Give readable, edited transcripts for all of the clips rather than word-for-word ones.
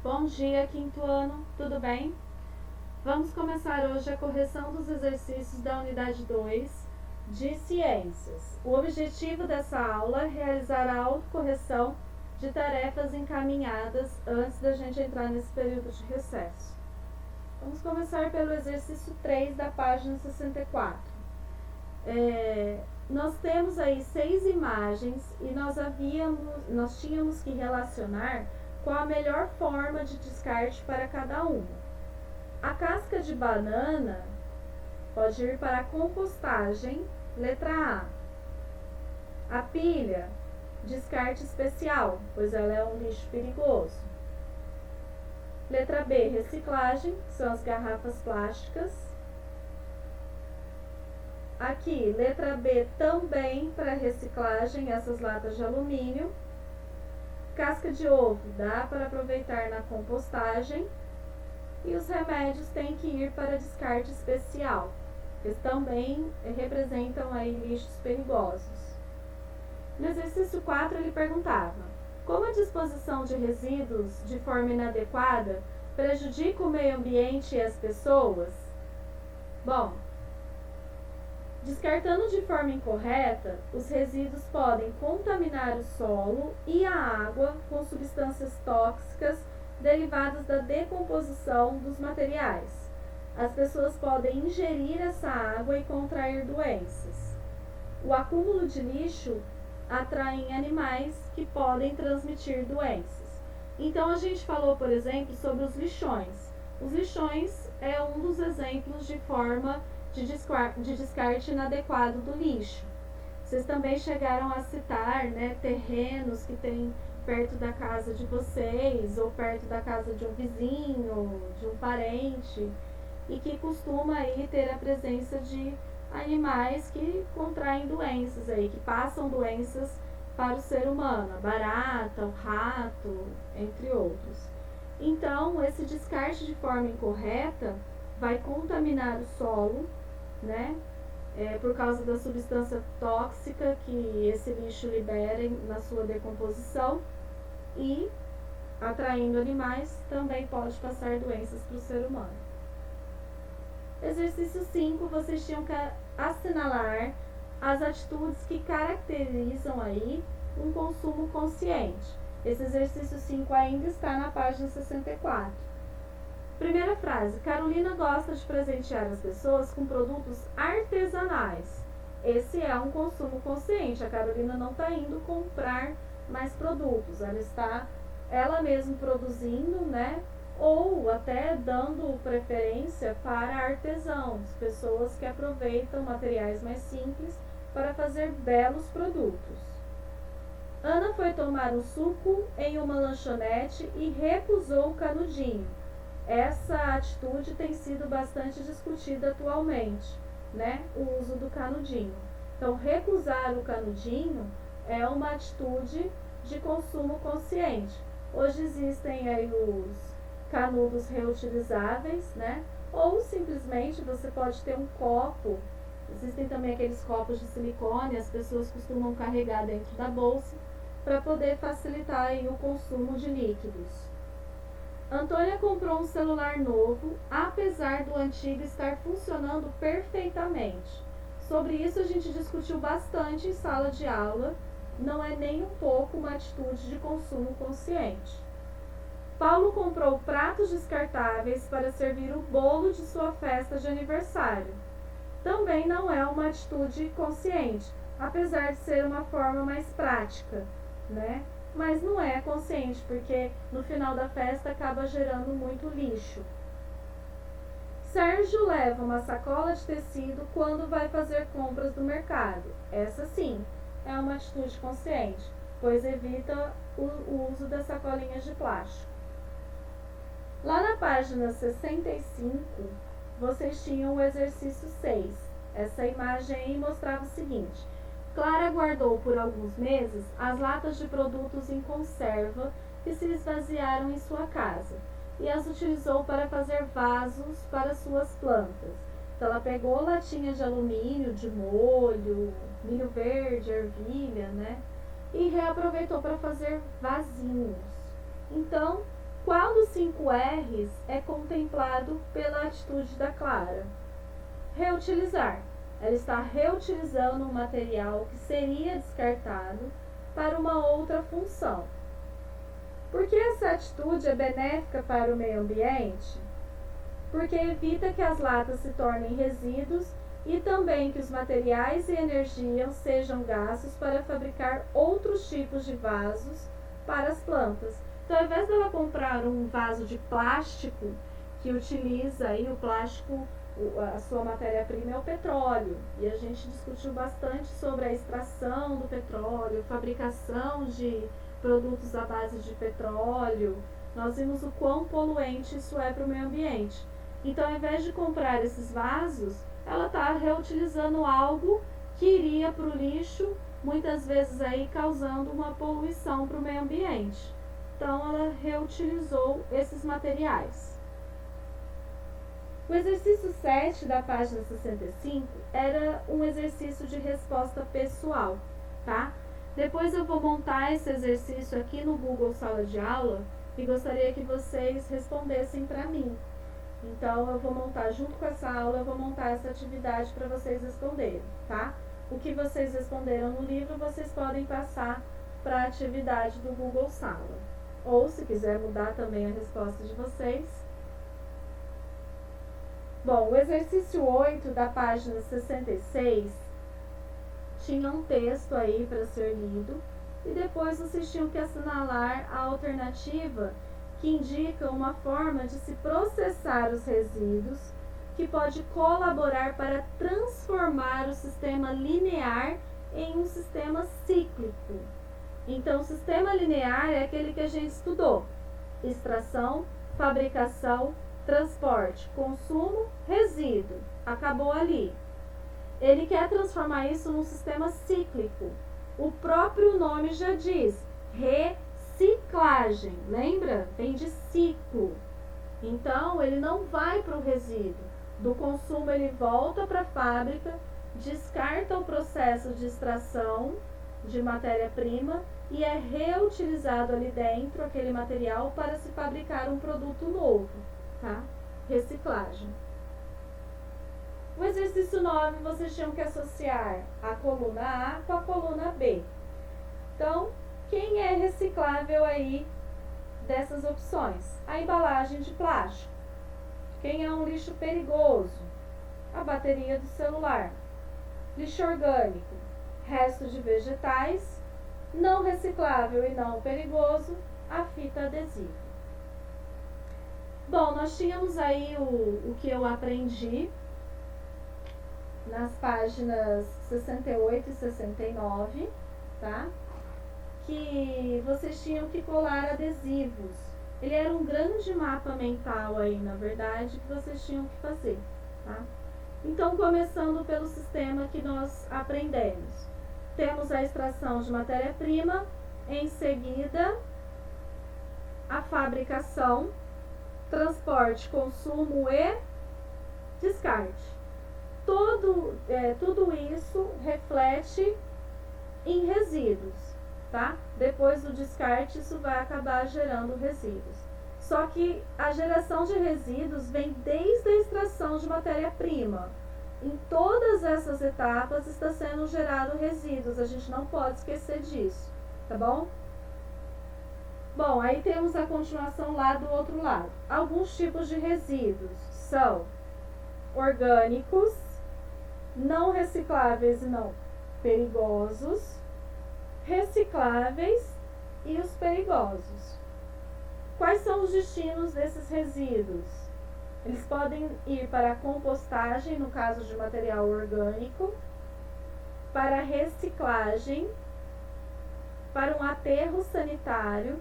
Bom dia, quinto ano, tudo bem? Vamos começar hoje a correção dos exercícios da unidade 2 de ciências. O objetivo dessa aula é realizar a autocorreção de tarefas encaminhadas antes da gente entrar nesse período de recesso. Vamos começar pelo exercício 3 da página 64. Nós temos aí 6 imagens e nós tínhamos que relacionar qual a melhor forma de descarte para cada uma. A casca de banana pode ir para a compostagem, letra A. A pilha, descarte especial, pois ela é um lixo perigoso. Letra B, reciclagem, são as garrafas plásticas. Aqui, letra B, também para reciclagem, essas latas de alumínio. Casca de ovo, dá para aproveitar na compostagem. E os remédios têm que ir para descarte especial, eles também representam aí lixos perigosos. No exercício 4 ele perguntava: como a disposição de resíduos de forma inadequada prejudica o meio ambiente e as pessoas? Bom, descartando de forma incorreta, os resíduos podem contaminar o solo e a água com substâncias tóxicas derivadas da decomposição dos materiais. As pessoas podem ingerir essa água e contrair doenças. O acúmulo de lixo atrai animais que podem transmitir doenças. Então a gente falou, por exemplo, sobre os lixões. Os lixões é um dos exemplos de forma de descarte inadequado do lixo. Vocês também chegaram a citar, terrenos que tem perto da casa de vocês ou perto da casa de um vizinho, de um parente, e que costuma aí ter a presença de animais que contraem doenças aí, que passam doenças para o ser humano, a barata, o rato, entre outros. Então, esse descarte de forma incorreta vai contaminar o solo, por causa da substância tóxica que esse lixo libera na sua decomposição, e atraindo animais também pode passar doenças para o ser humano. Exercício 5, vocês tinham que assinalar as atitudes que caracterizam aí um consumo consciente. Esse exercício 5 ainda está na página 64. Primeira frase: Carolina gosta de presentear as pessoas com produtos artesanais. Esse é um consumo consciente. A Carolina não está indo comprar mais produtos. Ela está ela mesma produzindo, ou até dando preferência para artesãos, pessoas que aproveitam materiais mais simples para fazer belos produtos. Ana foi tomar um suco em uma lanchonete e recusou o canudinho. Essa atitude tem sido bastante discutida atualmente, o uso do canudinho. Então, recusar o canudinho é uma atitude de consumo consciente. Hoje existem aí os canudos reutilizáveis, ou simplesmente você pode ter um copo. Existem também aqueles copos de silicone, as pessoas costumam carregar dentro da bolsa para poder facilitar aí o consumo de líquidos. Antônia comprou um celular novo, apesar do antigo estar funcionando perfeitamente. Sobre isso a gente discutiu bastante em sala de aula, não é nem um pouco uma atitude de consumo consciente. Paulo comprou pratos descartáveis para servir o bolo de sua festa de aniversário. Também não é uma atitude consciente, apesar de ser uma forma mais prática, mas não é consciente, porque no final da festa acaba gerando muito lixo. Sérgio leva uma sacola de tecido quando vai fazer compras no mercado. Essa sim é uma atitude consciente, pois evita o uso das sacolinhas de plástico. Lá na página 65, vocês tinham o exercício 6. Essa imagem aí mostrava o seguinte: Clara guardou por alguns meses as latas de produtos em conserva que se esvaziaram em sua casa e as utilizou para fazer vasos para suas plantas. Então ela pegou latinhas de alumínio, de molho, milho verde, ervilha, e reaproveitou para fazer vasinhos. Então Qual dos 5 R's é contemplado pela atitude da Clara? Reutilizar. Ela está reutilizando um material que seria descartado para uma outra função. Por que essa atitude é benéfica para o meio ambiente? Porque evita que as latas se tornem resíduos e também que os materiais e energia sejam gastos para fabricar outros tipos de vasos para as plantas. Então, ao invés dela comprar um vaso de plástico que utiliza aí o plástico, a sua matéria-prima é o petróleo. E a gente discutiu bastante sobre a extração do petróleo, fabricação de produtos à base de petróleo. Nós vimos o quão poluente isso é para o meio ambiente. Então, ao invés de comprar esses vasos, ela está reutilizando algo que iria para o lixo, muitas vezes aí causando uma poluição para o meio ambiente. Então, ela reutilizou esses materiais. O exercício 7 da página 65 era um exercício de resposta pessoal, tá? Depois eu vou montar esse exercício aqui no Google Sala de Aula e gostaria que vocês respondessem para mim. Então, eu vou montar, junto com essa aula, eu vou montar essa atividade para vocês responderem, tá? O que vocês responderam no livro, vocês podem passar para a atividade do Google Sala. Ou, se quiser mudar também a resposta de vocês. Bom, o exercício 8 da página 66 tinha um texto aí para ser lido e depois vocês tinham que assinalar a alternativa que indica uma forma de se processar os resíduos que pode colaborar para transformar o sistema linear em um sistema cíclico. Então, o sistema linear é aquele que a gente estudou: extração, fabricação, transporte, consumo, resíduo. Acabou ali. Ele quer transformar isso num sistema cíclico. O próprio nome já diz, reciclagem. Lembra? Vem de ciclo. Então, ele não vai para o resíduo. Do consumo, ele volta para a fábrica, descarta o processo de extração de matéria-prima e é reutilizado ali dentro aquele material para se fabricar um produto novo, tá? Reciclagem. O exercício 9, vocês tinham que associar a coluna A com a coluna B. Então, quem é reciclável aí dessas opções? A embalagem de plástico. Quem é um lixo perigoso? A bateria do celular. Lixo orgânico. Resto de vegetais. Não reciclável e não perigoso, a fita adesiva. Bom, nós tínhamos aí o que eu aprendi nas páginas 68 e 69, tá? Que vocês tinham que colar adesivos. Ele era um grande mapa mental aí, na verdade, que vocês tinham que fazer, tá? Então, começando pelo sistema que nós aprendemos. Temos a extração de matéria-prima, em seguida a fabricação, transporte, consumo e descarte. Tudo isso reflete em resíduos, tá? Depois do descarte, isso vai acabar gerando resíduos. Só que a geração de resíduos vem desde a extração de matéria-prima. Em todas essas etapas está sendo gerado resíduos, a gente não pode esquecer disso, tá bom? Bom, aí temos a continuação lá do outro lado. Alguns tipos de resíduos são orgânicos, não recicláveis e não perigosos, recicláveis e os perigosos. Quais são os destinos desses resíduos? Eles podem ir para a compostagem, no caso de material orgânico, para a reciclagem, para um aterro sanitário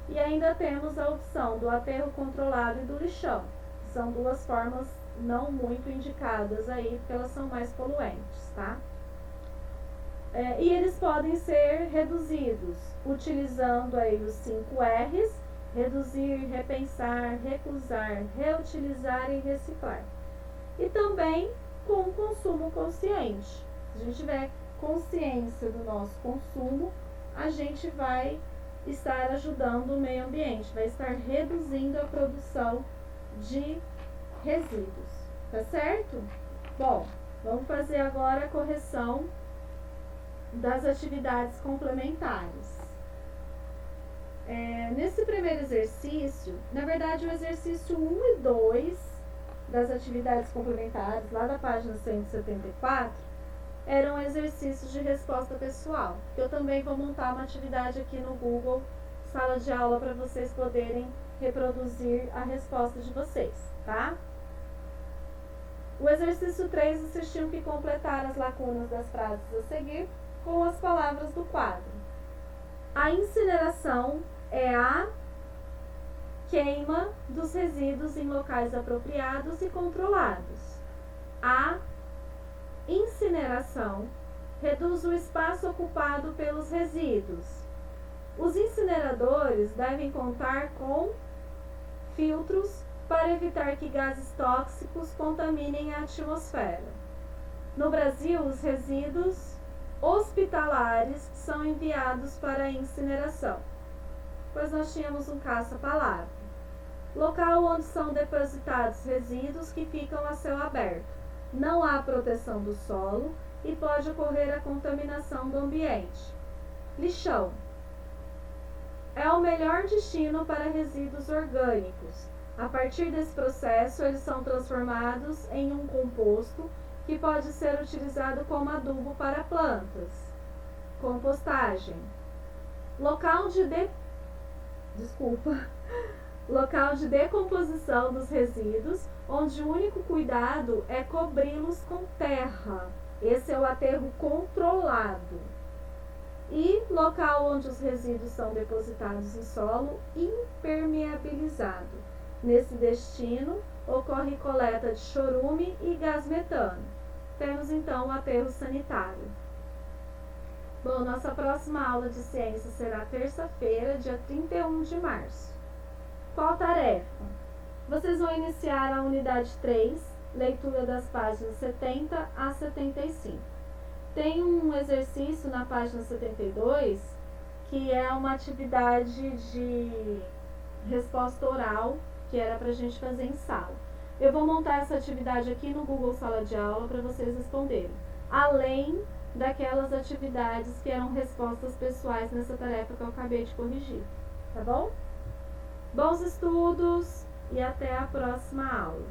e ainda temos a opção do aterro controlado e do lixão. São duas formas não muito indicadas aí, porque elas são mais poluentes, tá? E eles podem ser reduzidos, utilizando aí os 5 R's, reduzir, repensar, recusar, reutilizar e reciclar. E também com o consumo consciente. Se a gente tiver consciência do nosso consumo, a gente vai estar ajudando o meio ambiente, vai estar reduzindo a produção de resíduos, tá certo? Bom, vamos fazer agora a correção das atividades complementares. Nesse primeiro exercício, na verdade o exercício 1 e 2 das atividades complementares, lá da página 174, eram exercícios de resposta pessoal. Eu também vou montar uma atividade aqui no Google Sala de Aula para vocês poderem reproduzir a resposta de vocês, tá? O exercício 3, vocês tinham que completar as lacunas das frases a seguir com as palavras do quadro. A incineração é a queima dos resíduos em locais apropriados e controlados. A incineração reduz o espaço ocupado pelos resíduos. Os incineradores devem contar com filtros para evitar que gases tóxicos contaminem a atmosfera. No Brasil, os resíduos hospitalares são enviados para a incineração, pois nós tínhamos um caça-palavra. Local onde são depositados resíduos que ficam a céu aberto. Não há proteção do solo e pode ocorrer a contaminação do ambiente. Lixão é o melhor destino para resíduos orgânicos. A partir desse processo, eles são transformados em um composto que pode ser utilizado como adubo para plantas. Compostagem. Local de decomposição dos resíduos, onde o único cuidado é cobri-los com terra. Esse é o aterro controlado. E local onde os resíduos são depositados em solo impermeabilizado. Nesse destino, ocorre coleta de chorume e gás metano. Temos então o aterro sanitário. Bom, nossa próxima aula de ciência será terça-feira, dia 31 de março. Qual tarefa? Vocês vão iniciar a unidade 3, leitura das páginas 70 a 75. Tem um exercício na página 72, que é uma atividade de resposta oral, que era para a gente fazer em sala. Eu vou montar essa atividade aqui no Google Sala de Aula para vocês responderem, além daquelas atividades que eram respostas pessoais nessa tarefa que eu acabei de corrigir, tá bom? Bons estudos e até a próxima aula.